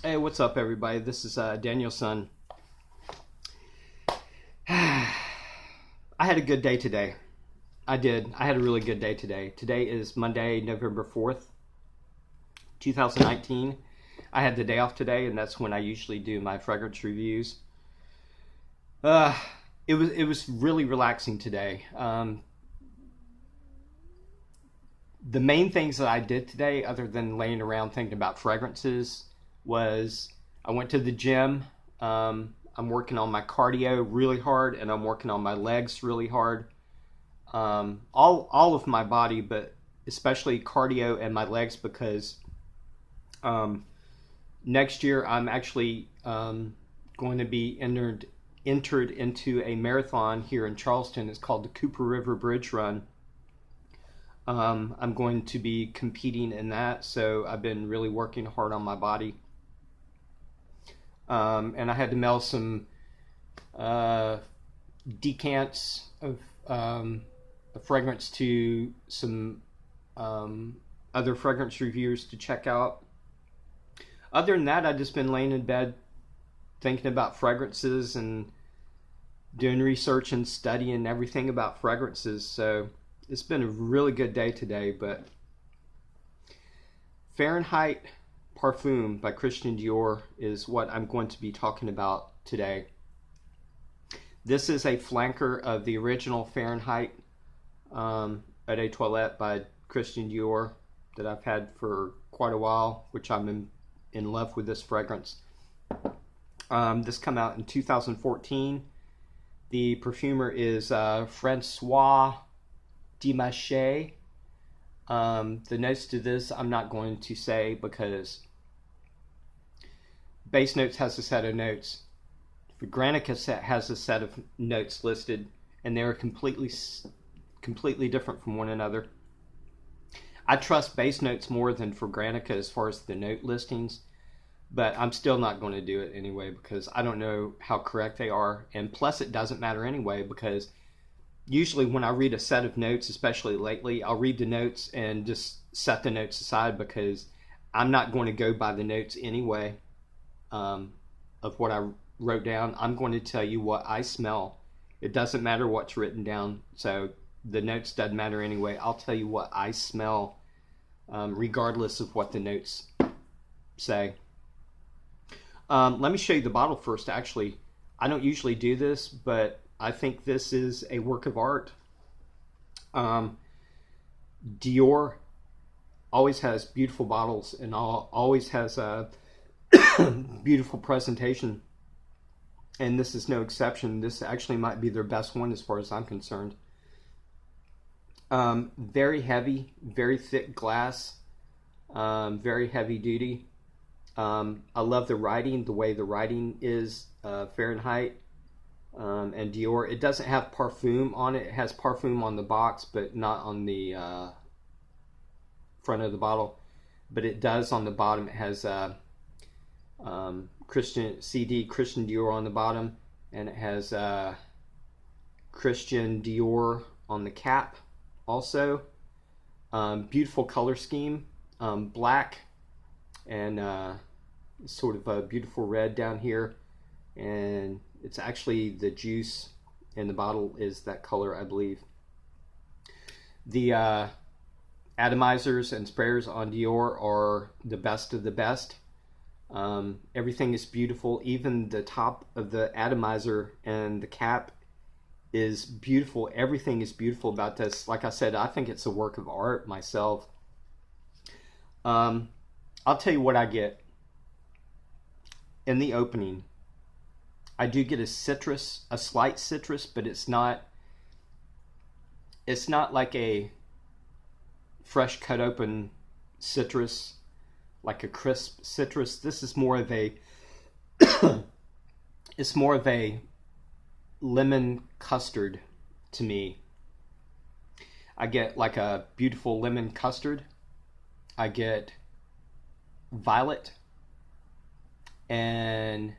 Hey, what's up, everybody? This is Daniel's son. I had a good day today. I did. I had a really good day today. Today is Monday, November 4th, 2019. I had the day off today, and that's when I usually do my fragrance reviews. Uh, it was really relaxing today. The main things that I did today, other than laying around thinking about fragrances, was I went to the gym. I'm working on my cardio really hard, and I'm working on my legs really hard. All of my body, but especially cardio and my legs, because um, next year I'm actually going to be entered into a marathon here in Charleston. It's called the Cooper River Bridge Run. I'm going to be competing in that, so I've been really working hard on my body. And I had to mail some uh, decants of a fragrance to some other fragrance reviewers to check out. Other than that, I've just been laying in bed thinking about fragrances and doing research and studying everything about fragrances. So it's been a really good day today. But Fahrenheit Parfum by Christian Dior is what I'm going to be talking about today. This is a flanker of the original Fahrenheit Eau de Toilette by Christian Dior that I've had for quite a while, which I'm in love with this fragrance. This came out in 2014. The perfumer is Francois Dimache. The notes to this I'm not going to say because Base Notes has a set of notes. Granica has a set of notes listed, and they're completely different from one another. I trust Base Notes more than for Granica as far as the note listings, but I'm still not going to do it anyway because I don't know how correct they are, and plus it doesn't matter anyway because usually when I read a set of notes, especially lately, I'll read the notes and just set the notes aside because I'm not going to go by the notes anyway of what I wrote down. I'm going to tell you what I smell. It doesn't matter what's written down, so the notes doesn't matter anyway. I'll tell you what I smell regardless of what the notes say. Let me show you the bottle first. Actually, I don't usually do this, but I think this is a work of art. Dior always has beautiful bottles and always has a beautiful presentation, and this is no exception. This actually might be their best one as far as I'm concerned. Very heavy, very thick glass, very heavy duty. I love the writing, the way the writing is Fahrenheit and Dior. It doesn't have Parfum on it. It has Parfum on the box, but not on the front of the bottle. But it does on the bottom. It has Christian Dior on the bottom, and it has Christian Dior on the cap also. Beautiful color scheme, black and sort of a beautiful red down here, and it's actually the juice in the bottle is that color, I believe. The atomizers and sprayers on Dior are the best of the best. Everything is beautiful. Even the top of the atomizer and the cap is beautiful. Everything is beautiful about this. Like I said, I think it's a work of art myself. I'll tell you what I get in the opening. I do get a slight citrus, but it's not like a fresh cut open citrus, like a crisp citrus. This is more of a it's more of a lemon custard to me. I get like a beautiful lemon custard. I get violet, and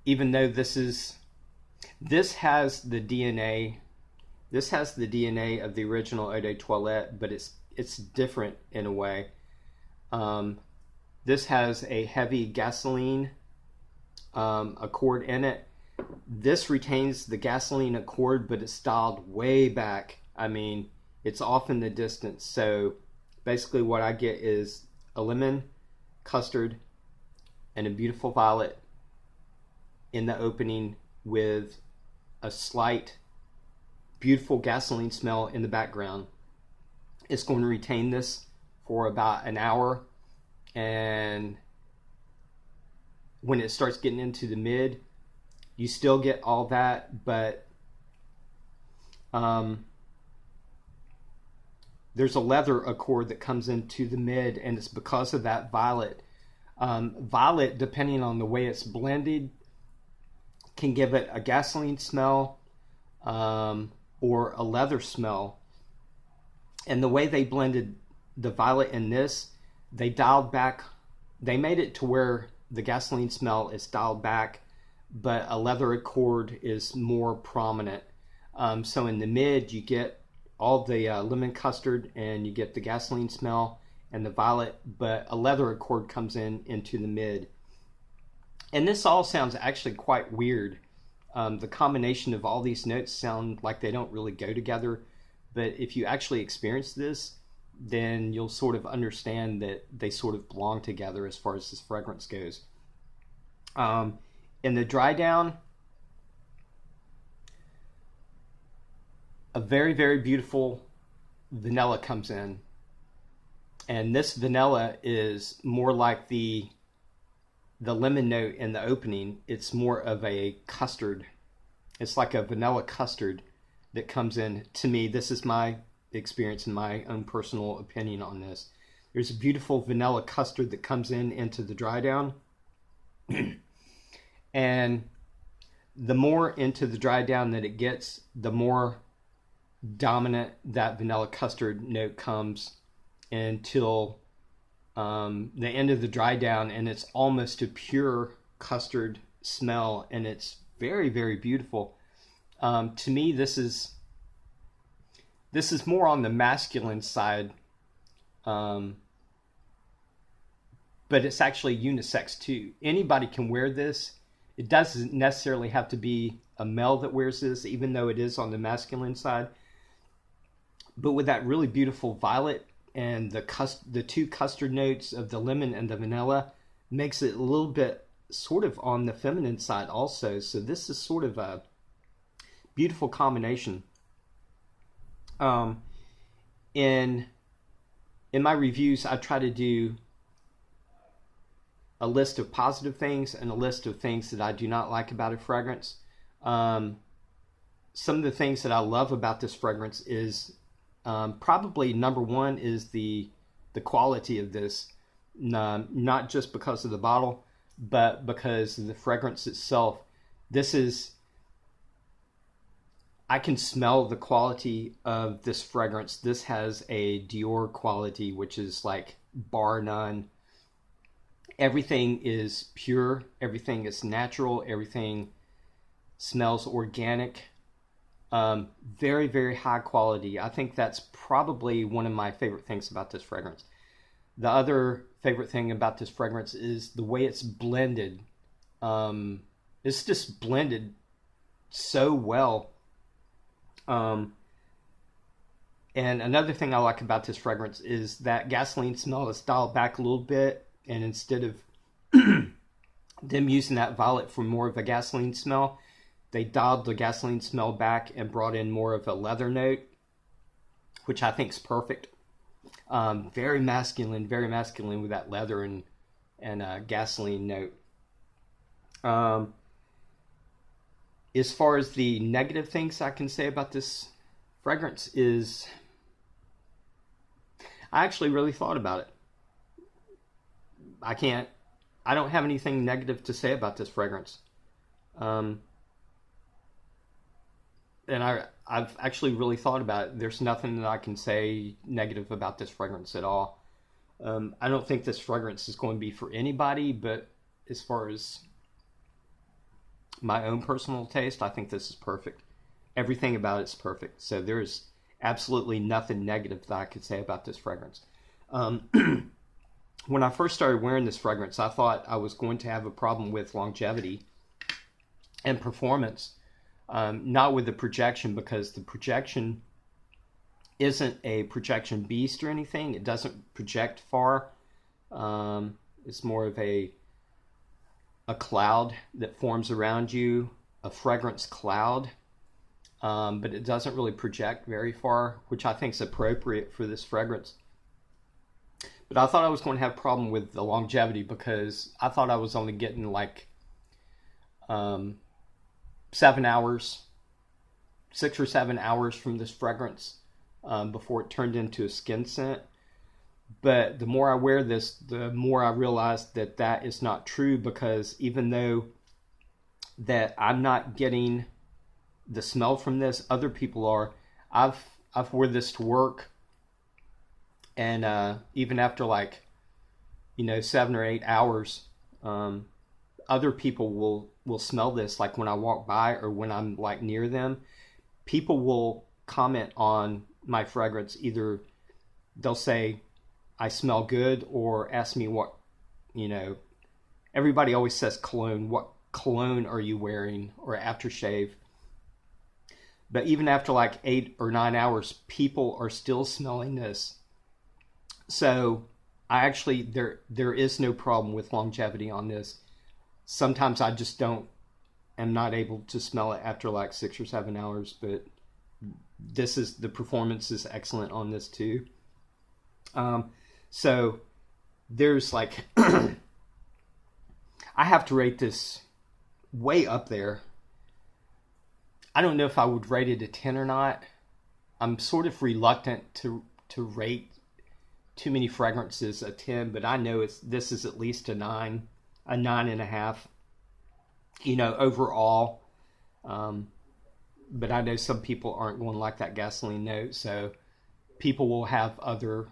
even though this has the DNA of the original Eau de Toilette, but it's different in a way. This has a heavy gasoline accord in it. This retains the gasoline accord, but it's dialed way back. I mean, it's off in the distance. So basically what I get is a lemon, custard, and a beautiful violet in the opening with a slight, beautiful gasoline smell in the background. It's going to retain this for about an hour, and when it starts getting into the mid, you still get all that, but there's a leather accord that comes into the mid, and it's because of that violet. Violet, depending on the way it's blended, can give it a gasoline smell or a leather smell. And the way they blended the violet in this, they dialed back. They made it to where the gasoline smell is dialed back, but a leather accord is more prominent. So in the mid, you get all the lemon custard, and you get the gasoline smell and the violet, but a leather accord comes into the mid. And this all sounds actually quite weird. The combination of all these notes sound like they don't really go together, but if you actually experience this, then you'll sort of understand that they sort of belong together as far as this fragrance goes. In the dry down, a very, very beautiful vanilla comes in. And this vanilla is more like the lemon note in the opening. It's more of a custard. It's like a vanilla custard that comes in. To me, this is my experience and my own personal opinion on this. There's a beautiful vanilla custard that comes into the dry down. And the more into the dry down that it gets, the more dominant that vanilla custard note comes until the end of the dry down, and it's almost a pure custard smell, and it's very, very beautiful. To me, this is more on the masculine side, but it's actually unisex too. Anybody can wear this. It doesn't necessarily have to be a male that wears this, even though it is on the masculine side. But with that really beautiful violet and the two custard notes of the lemon and the vanilla, makes it a little bit sort of on the feminine side also. So this is sort of a beautiful combination. In my reviews, I try to do a list of positive things and a list of things that I do not like about a fragrance. Some of the things that I love about this fragrance is probably number one is the quality of this, not just because of the bottle, but because of the fragrance itself. I can smell the quality of this fragrance. This has a Dior quality, which is like bar none. Everything is pure, everything is natural, everything smells organic. Very, very high quality. I think that's probably one of my favorite things about this fragrance. The other favorite thing about this fragrance is the way it's blended. It's just blended so well. And another thing I like about this fragrance is that gasoline smell is dialed back a little bit, and instead of them using that violet for more of a gasoline smell, they dialed the gasoline smell back and brought in more of a leather note, which I think is perfect. Very masculine with that leather and gasoline note. As far as the negative things I can say about this fragrance is, I actually really thought about it. I don't have anything negative to say about this fragrance. And I've actually really thought about it. There's nothing that I can say negative about this fragrance at all. I don't think this fragrance is going to be for anybody, but as far as my own personal taste, I think this is perfect. Everything about it's perfect. So there's absolutely nothing negative that I could say about this fragrance. when I first started wearing this fragrance, I thought I was going to have a problem with longevity and performance, not with the projection, because the projection isn't a projection beast or anything. It doesn't project far. It's more of a cloud that forms around you, a fragrance cloud, but it doesn't really project very far, which I think is appropriate for this fragrance. But I thought I was going to have a problem with the longevity because I thought I was only getting like 7 hours, 6 or 7 hours from this fragrance before it turned into a skin scent. But the more I wear this, the more I realize that that is not true, because even though that I'm not getting the smell from this, other people are. I've wore this to work, and even after like 7 or 8 hours, other people will smell this. Like when I walk by or when I'm like near them, people will comment on my fragrance. Either they'll say I smell good, or ask me what, everybody always says cologne. What cologne are you wearing, or aftershave? But even after like 8 or 9 hours, people are still smelling this. So I actually, there is no problem with longevity on this. Sometimes I just am not able to smell it after like 6 or 7 hours, but the performance is excellent on this too. So there's like, I have to rate this way up there. I don't know if I would rate it a 10 or not. I'm sort of reluctant to rate too many fragrances a 10, but I know this is at least a 9, a 9.5, overall. But I know some people aren't going to like that gasoline note, so people will have other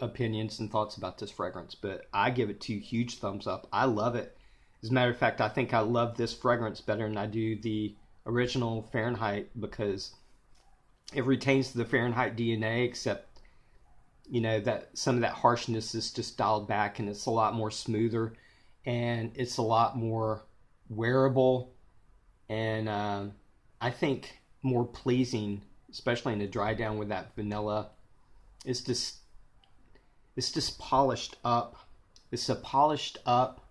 opinions and thoughts about this fragrance, but I give it 2 huge thumbs up. I love it. As a matter of fact, I think I love this fragrance better than I do the original Fahrenheit, because it retains the Fahrenheit DNA, except that some of that harshness is just dialed back, and it's a lot more smoother, and it's a lot more wearable, and I think more pleasing, especially in a dry down with that vanilla. It's just polished up. It's a polished up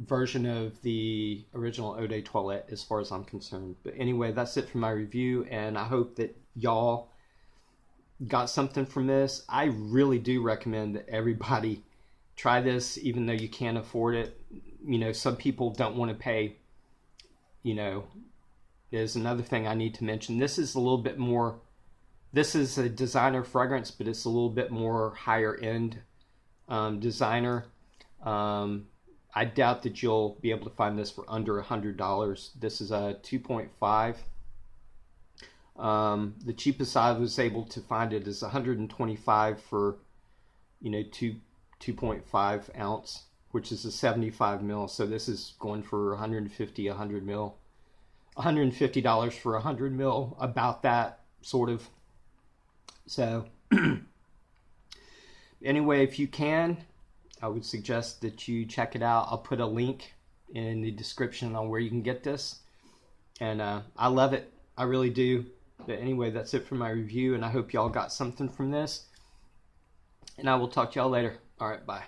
version of the original Eau de Toilette as far as I'm concerned. But anyway, that's it for my review, and I hope that y'all got something from this. I really do recommend that everybody try this, even though you can't afford it. Some people don't want to pay. There's another thing I need to mention. This is a little bit more, this is a designer fragrance, but it's a little bit more higher end designer. I doubt that you'll be able to find this for under $100. This is a 2.5. The cheapest I was able to find it is $125 for 2.5 ounce, which is a 75 mil. So this is going for 150, 100 mil. $150 for 100 mil, about that sort of. So anyway, if you can, I would suggest that you check it out. I'll put a link in the description on where you can get this, and I love it. I really do. But anyway, that's it for my review, and I hope y'all got something from this, and I will talk to y'all later. All right, bye.